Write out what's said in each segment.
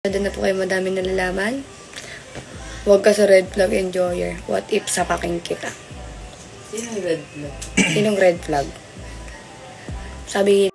Doon na po kayo madami nalalaman. Huwag ka sa red flag enjoyer. What if sapakin kita? Sinong red flag? Sinong red flag? Sabihin.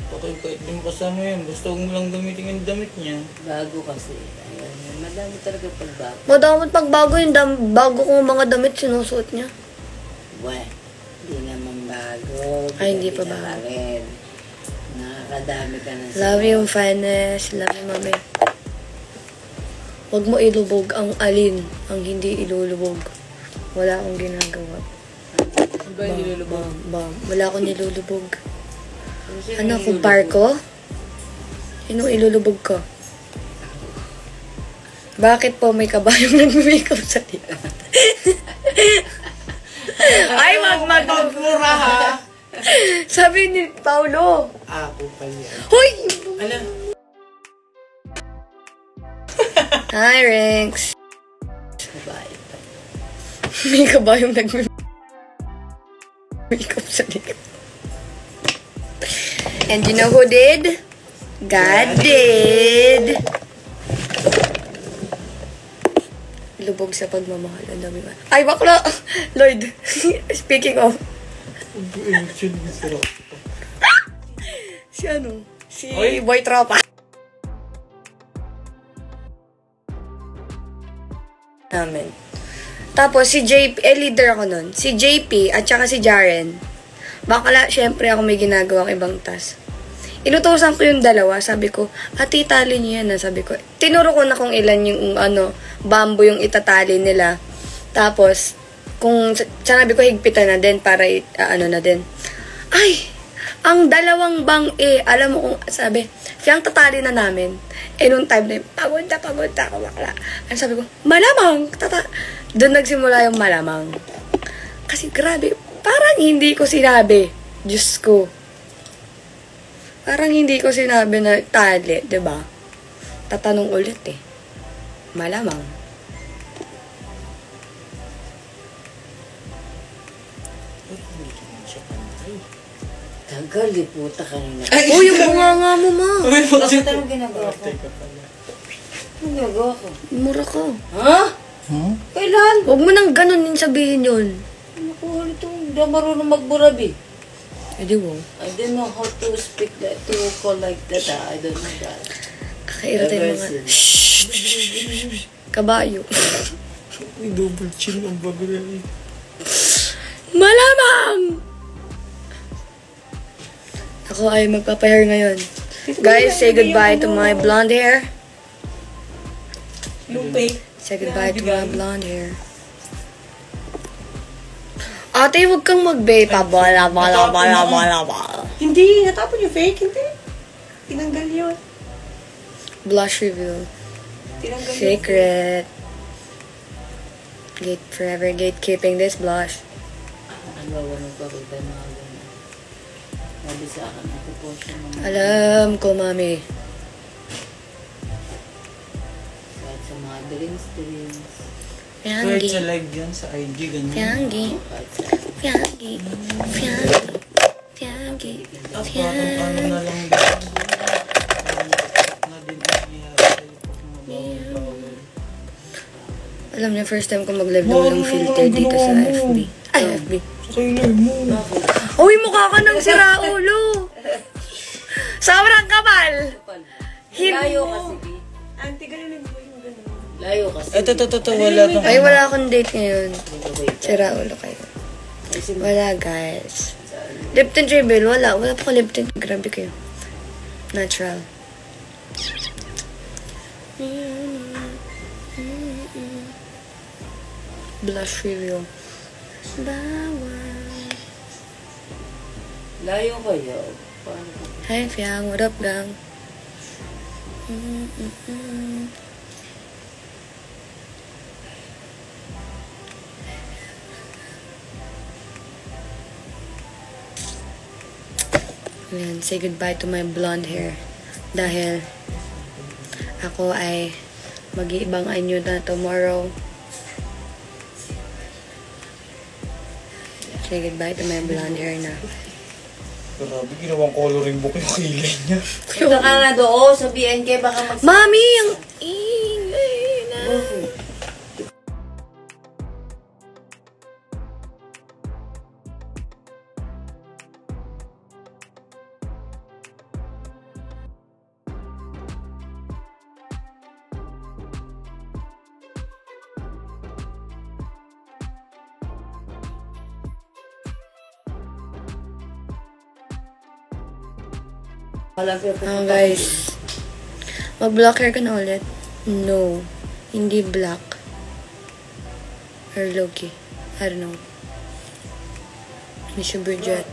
Patay kahit di mo kasama yan. Basta huwag mo lang gamitin yung damit niya. Bago kasi. Ayan, madami talaga pagbago. Madamot pagbago yung bago kong mga damit sinusuot niya. Weh, hindi naman bago. Ay, hindi pa bago. Nakakadami ka na. Love yung fineness. Love you, mami. Huwag mo ilubog ang alin. Ang hindi ilulubog. Wala akong ginagawa. Ano ba yung nilulubog? Wala akong nilulubog. Ano, kumpar ko? Sino ilulubog ko? Bakit po may kabayong nag-makeup sa likod? Ay, magmura ha! Sabi ni Paulo. Ako pa yan. Hoy! Ano? Hi, Rinks. Babae pa. May kabayong nag-makeup sa likod. And you know who did? God did. Lubog sa pagmamahal. Ang dami ba? Ay, bakla! Lloyd, speaking of. Si ano? Si Oy. Boy Tropa. Namin. Tapos si JP, leader ako nun. Si JP at saka si Jaren. Bakala, syempre ako may ginagawang ibang task. Inutusan ko yung dalawa. Sabi ko, tali niyo yan. Sabi ko, tinuro ko na kung ilan yung bamboo yung itatali nila. Tapos, kung sanabi ko higpitan na din para na din. Ay, ang dalawang alam mo kung sabi, siyang tatali na namin. Nung time na yun, pagod na ako bakla. Ano sabi ko, malamang. Doon nagsimula yung malamang. Kasi grabe, parang hindi ko sinabi. Diyos ko. Parang hindi ko sinabi na tali, diba? Tatanong ulit eh. Malamang. Tagal, di puta kanina. Uy, yung bunga mo, ma. Bakit anong ginagawa ko? Anong ginagawa ko? Mura ka. Ha? Kailan? Huwag mo nang ganun yung sabihin yun. Naku, ito. Hindi ako marunong magburabi. Edi wow. I don't know how to speak that, to call like that. I don't know that. Kakairita yung mga... Ever Shhh! Kabayo. May double chin ang bagay. Malamang! Ako ay magpapahair ngayon. Guys, say goodbye to my blonde hair. Lupe. Say goodbye to my blonde hair. Ate, huwag kang mag-babe. Bala. Hindi, natapon yung fake, hindi. Tinanggal yun. Blush reveal. Tinanggal yun. Secret. Forever gatekeeping this blush. Ang gawa ng pakita na ako. Sabi sa akin, ako po siya mga... Alam ko, mami. Kahit sa mga drinks. Kahit Fiangi. sa live yan, sa IG, ganyan. Fiangi. Kahit sa... Fiangi. Parang ano na lang din. Na din ang nangyayari sa'yo pag mabawal. Alam niyo, first time ko mag-live na walang filter dito sa FB. Ay, FB. Trailer mo. Uy, mukha ka ng sira ulo. Sobrang kapal. Layo kasi, Bi. Auntie, ganunin mo yung gano'n. Layo kasi. Ito, wala kang... Ay, wala akong date ngayon. Sira ulo kayo. Wala, guys. Lipton Travel, wala. Wala pa ko Lipton. Grabe kayo. Natural. Blush review. Bawal. Layo kayo. Paano ka? Hi, Fiang. What up, gang? Ayan, say goodbye to my blonde hair. Dahil ako ay mag-iibang anyo na tomorrow. say goodbye to my blonde hair na. Grabe, ginawang coloring book yung kilay niya. Punta ka na doon sa BNK, baka Mami, ang ingay na. Guys, mag-black hair ka na ulit? No, hindi black. Or low-key. I don't know. Miss Bridget.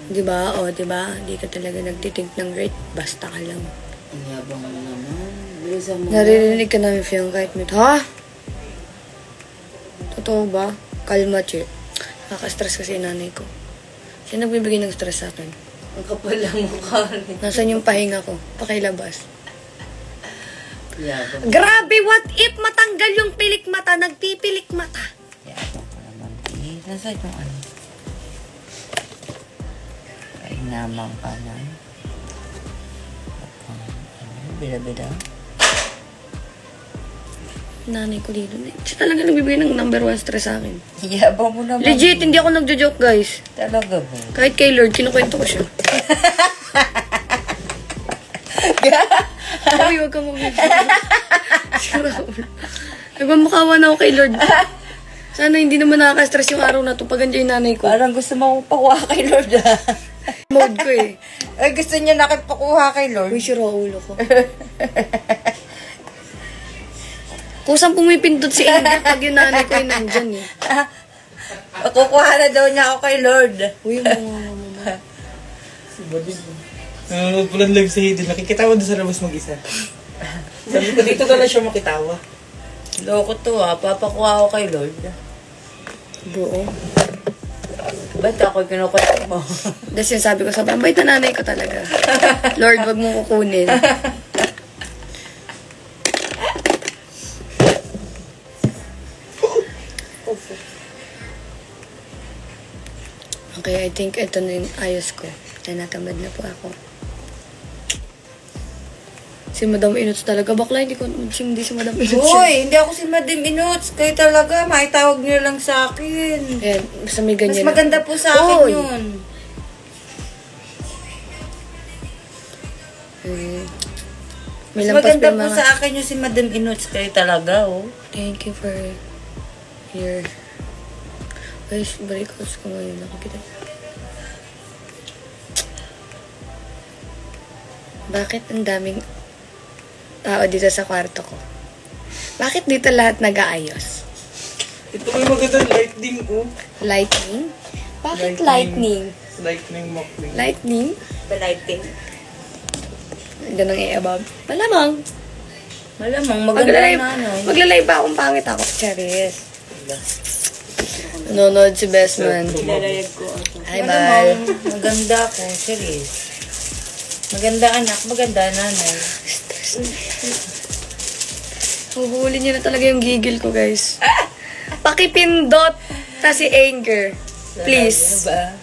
Diba? O, diba? Di ka talaga nagtitink ng rate. Basta ka lang. Ang yabang mo naman. Bilisan mo. Naririnig ka namin, Fiong, kahit mit. Ha? Totoo ba? Kalma, che. Nakaka-stress kasi yung nanay ko. Siya nagbibigay ng stress sa akin. Ang kapal lang mukha rin. Nasaan yung pahinga ko? Pakilabas. Yabang. Grabe, what if matanggal yung pilik mata? Nagpipilik mata. Yabang ka naman. Eh, nasaan yung ano? Ay, namang ka na. Bila-bila. Nanay ko dito. Siya talaga nagbibigay ng number 1 stress sa akin. Yabang mo naman. Legit, hindi ako nagjo-joke, guys. Talaga ba? Kahit kay Lord, kinukwento ko siya. Uy, huwag kang mag-video. Nagmamakawa na ako kay Lord. Sana hindi naman nakaka-stress yung araw na to pag andyan yung nanay ko. Parang gusto mo pakuha kay Lord, Mode ko eh. Ay, gusto niya nakipakuha kay Lord. Uy, sira ulo ko. Kusang pumipindot si Angel pag yung nanay ko yung nandyan eh. Kukuha na daw niya ako kay Lord. Uy, mga. Si Badin. Nanonood po lang live sa Hidden. Nakikitawa doon sa labas mag-isa. Sabi ko, dito ka lang siya makitawa. Loko to papakuha ako kay Lord. Buo. Ba't ako kinukuha mo? Tapos yung sabi ko sa bambay na nanay ko talaga. Lord, wag mo kukunin. Okay, I think ito na yung ayos ko. Natamad na po ako. Si Madam Inuts talaga. Bakla, hindi si Madam Inuts. Uy, hindi ako si Madam Inuts. Kayo talaga, maitawag niyo lang sa akin. Ayan, basta may Mas ganyan. maganda po sa akin Uy! yun. May Mas lampas maganda pa po mga... sa akin yung si Madam Inuts. Kayo talaga, oh. Thank you for your... Guys, breakouts ko ngayon. Nakikita. Bakit ang daming tao dito sa kwarto ko? Bakit dito lahat nag-aayos? Ito may magandang lightning, oh. Lightning? Bakit lightning? Lightning Macling. Lightning? Palighting. Ganang i-above. Malamang. Malamang, maganda na ano. Maglalay ba akong pangit ako? Charis. Nanonood si Bestman. Nilalayag ko. Hi, bye. Maganda ako, serious. Maganda anak, maganda nanay. Huhuli niyo na talaga yung gigil ko, guys. Pakipindot sa si Anger. Please. Ba?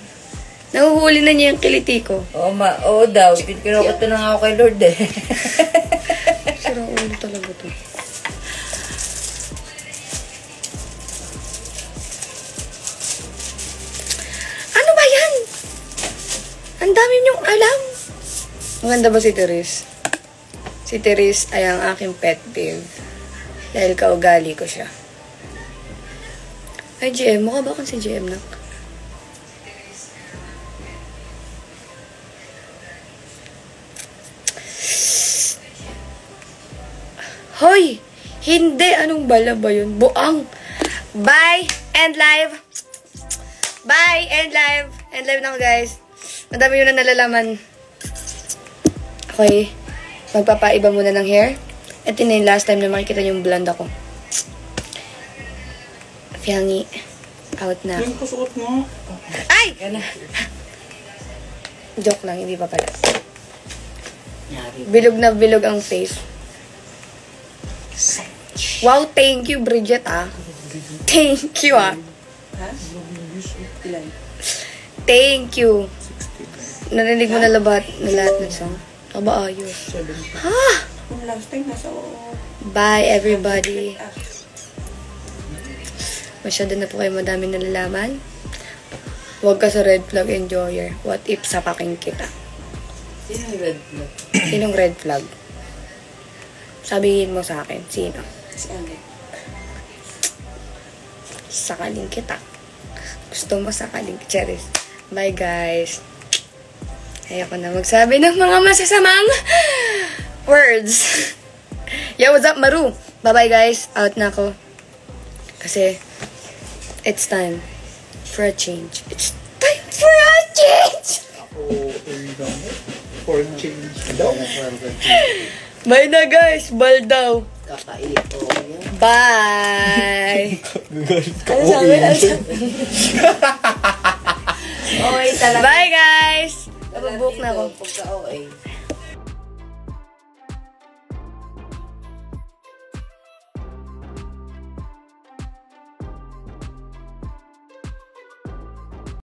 Nahuhuli na niya yung kiliti ko. Oo daw, kinukuto na nga ako kay Lord eh. Sira ulo talaga to. Ano ba yan? Ang dami niyong alam. Maganda ba si Therese? Si Therese ay ang aking pet peeve. Dahil kaugali ko siya. Ay, GM. Mukha ba akong si GM na? Hoy! Hindi! Anong bala ba yun? Buang! Bye! End live! Bye! End live! End live na ako, guys. Madami yun na nalalaman. Okay. Magpapaiba muna ng hair. Ito na yung last time na makikita yung blonde ako. Fiangi. Out na. Yung kasuot mo. Ay! Joke lang, hindi pa pala. Bilog na bilog ang face. Wow, thank you, Bridget, ah. Thank you, ah. Love you, Ilan? Thank you. 69. Narinig mo na lahat ng song? Aba, ayos. 70. Kung last time, nasa oo. Bye, everybody. Ah, Masyado na po kayo madami nalalaman. Huwag ka sa red flag enjoyer. What if sapakin kita? Sino yung red flag? Sinong red flag? Sabihin mo sa akin. Sino? si Alex. Sakaling kita. Gusto mo sakaling Cheris. Bye, guys. Ayoko na magsabi ng mga masasamang words. Yo, what's up, Maru? Bye-bye, guys. Out na ako. Kasi, it's time for a change. It's time for a change! Ako, for change daw. Bye na, guys. Bal daw. Kakailit ko yan. Bye! Gagalit ka. Ano sabi? Ano sabi? Okay, talaga. Bye, guys! Nababook na ako. Pagka-OA.